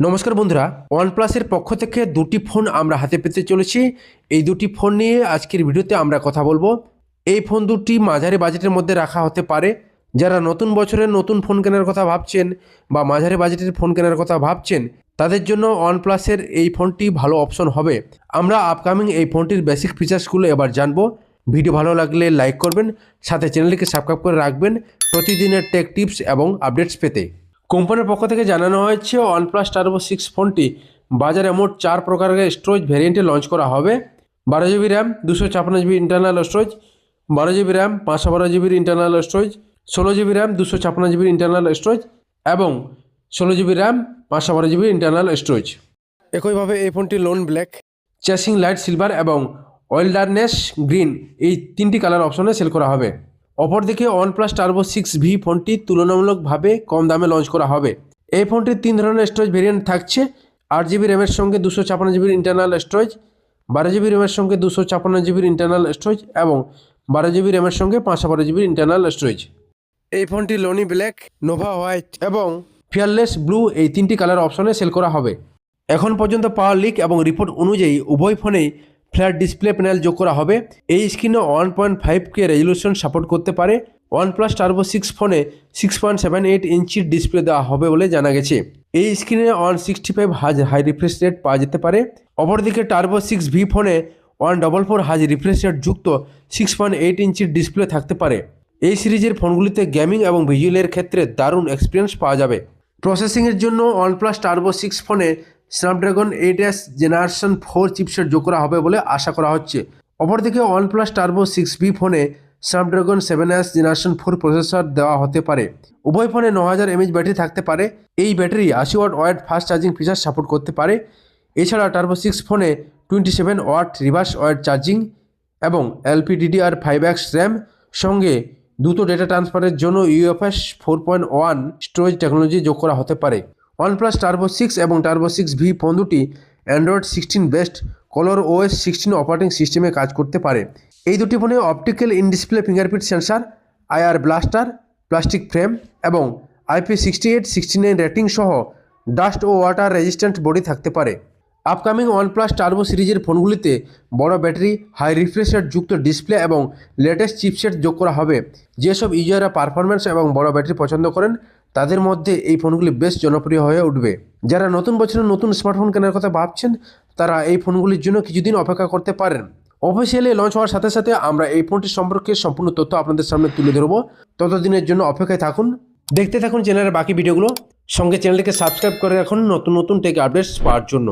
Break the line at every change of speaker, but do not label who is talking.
নমস্কার বন্ধুরা, ওয়ানপ্লাসের পক্ষ থেকে দুটি ফোন আমরা হাতে পেতে চলেছি। এই দুটি ফোন নিয়ে আজকের ভিডিওতে আমরা কথা বলবো। এই ফোন দুটি মাঝারি বাজেটের মধ্যে রাখা হতে পারে। যারা নতুন বছরের নতুন ফোন কেনার কথা ভাবছেন বা মাঝারি বাজেটের ফোন কেনার কথা ভাবছেন, তাদের জন্য ওয়ানপ্লাসের এই ফোনটি ভালো অপশন হবে। আমরা আপকামিং এই ফোনটির বেসিক ফিচার্সগুলো এবার জানবো। ভিডিও ভালো লাগলে লাইক করবেন, সাথে চ্যানেলটিকে সাবস্ক্রাইব করে রাখবেন প্রতিদিনের টেক টিপস এবং আপডেটস পেতে। কোম্পানির পক্ষ থেকে জানানো হয়েছে ওয়ানপ্লাস টার্বো 6 ফোনটি বাজারে মোট 4 প্রকারের স্টোরেজ ভ্যারিয়েন্টে লঞ্চ করা হবে। 12 GB RAM, 256 GB internal storage, 12 GB RAM, 512 জিবির ইন্টারনাল স্টোরেজ, 16 জিবি র্যাম, 256 জিবির ইন্টারনাল স্টোরেজ এবং 16 জিবি র্যাম, 512 জিবির ইন্টারনাল স্টোরেজ। একইভাবে এই ফোনটি লোন ব্ল্যাক, চ্যাসিং লাইট সিলভার এবং ওয়েল্ডারনেস গ্রিন এই তিনটি কালার অপশনে সেল করা হবে। অপরদিকে ওয়ানপ্লাস টার্বো 6V ফোনটি তুলনামূলকভাবে কম দামে লঞ্চ করা হবে। এই ফোনটির 3 ধরনের স্টোরেজ ভেরিয়েন্ট থাকছে। 8 জিবি র্যামের সঙ্গে 256 জিবির ইন্টারনাল স্টোরেজ, 12 জিবি র্যামের সঙ্গে 256 জিবির ইন্টারনাল স্টোরেজ এবং 12 জিবি র্যামের সঙ্গে 512 জিবির ইন্টারনাল স্টোরেজ। এই ফোনটি লোনি ব্ল্যাক, নোভা হোয়াইট এবং ফিয়ারলেস ব্লু এই তিনটি কালার অপশনে সেল করা হবে। এখন পর্যন্ত পাওয়া লিক এবং রিপোর্ট অনুযায়ী উভয় ফোনেই ফ্ল্যাট ডিসপ্লে প্যানেল যোগ করা হবে। এই স্ক্রিনে 1.5K রেজলিউশন সাপোর্ট করতে পারে। ওয়ানপ্লাস টার্বো 6 ফোনে 6.78 ইঞ্চির ডিসপ্লে দেওয়া হবে বলে জানা গেছে। এই স্ক্রিনে 165 হাজ হাই রিফ্রেশ রেট পাওয়া যেতে পারে। অপরদিকে টার্বো 6V ফোনে 144 হাজ রিফ্রেশ রেট যুক্ত 6.8 ইঞ্চির ডিসপ্লে থাকতে পারে। এই সিরিজের ফোনগুলিতে গেমিং এবং ভিজুয়ালের ক্ষেত্রে দারুণ এক্সপিরিয়েন্স পাওয়া যাবে। প্রসেসিংয়ের জন্য ওয়ানপ্লাস টার্বো 6 ফোনে স্ন্যাপড্রাগন 8S জেনারেশন 4 চিপসেট যোগ করা হবে বলে আশা করা হচ্ছে। অপরদিকে ওয়ানপ্লাস টার্বো 6V ফোনে স্ন্যাপড্রাগন 7S জেনারেশন 4 প্রসেসর দেওয়া হতে পারে। উভয় ফোনে 9000 mAh ব্যাটারি থাকতে পারে। এই battery 80 watt fast charging feature support করতে পারে। এছাড়া টার্বো 6 ফোনে 27 ওয়াট রিভার্স ওয়াইড চার্জিং এবং LPDDR5X র্যাম সঙ্গে দ্রুত ডেটা ট্রান্সফারের জন্য UFS 4.1 স্টোরেজ টেকনোলজি যোগ করা হতে পারে। ওয়ানপ্লাস টার্বো 6 এবং টার্বো 6V ফোন দুটি Android 16 based Color OS 16 operating সিস্টেমে কাজ করতে পারে। এই দুটি ফোনে optical in display fingerprint sensor, IR blaster, plastic frame এবং IP68-69 রেটিং সহ ডাস্ট ও ওয়াটার রেজিস্ট্যান্ট বডি থাকতে পারে। আপকামিং ওয়ানপ্লাস টার্বো সিরিজের ফোনগুলিতে বড় ব্যাটারি, হাই রিফ্রেশ রেট যুক্ত ডিসপ্লে এবং লেটেস্ট চিপসেট যোগ করা হবে। যেসব ইউজাররা পারফরম্যান্স এবং বড় ব্যাটারি পছন্দ করেন তাদের মধ্যে এই ফোনগুলি বেশ জনপ্রিয় হয়ে উঠবে। যারা নতুন বছরে নতুন স্মার্টফোন কেনার কথা ভাবছেন তারা এই ফোনগুলির জন্য কিছুদিন অপেক্ষা করতে পারেন। অফিসিয়ালি লঞ্চ হওয়ার সাথে সাথে আমরা এই ফোনটি সম্পর্কে সম্পূর্ণ তথ্য আপনাদের সামনে তুলে ধরবো। ততদিনের জন্য অপেক্ষায় থাকুন, দেখতে থাকুন চ্যানেলের বাকি ভিডিওগুলো। সঙ্গে চ্যানেলটিকে সাবস্ক্রাইব করে রাখুন নতুন নতুন টেক আপডেটস পাওয়ার জন্য।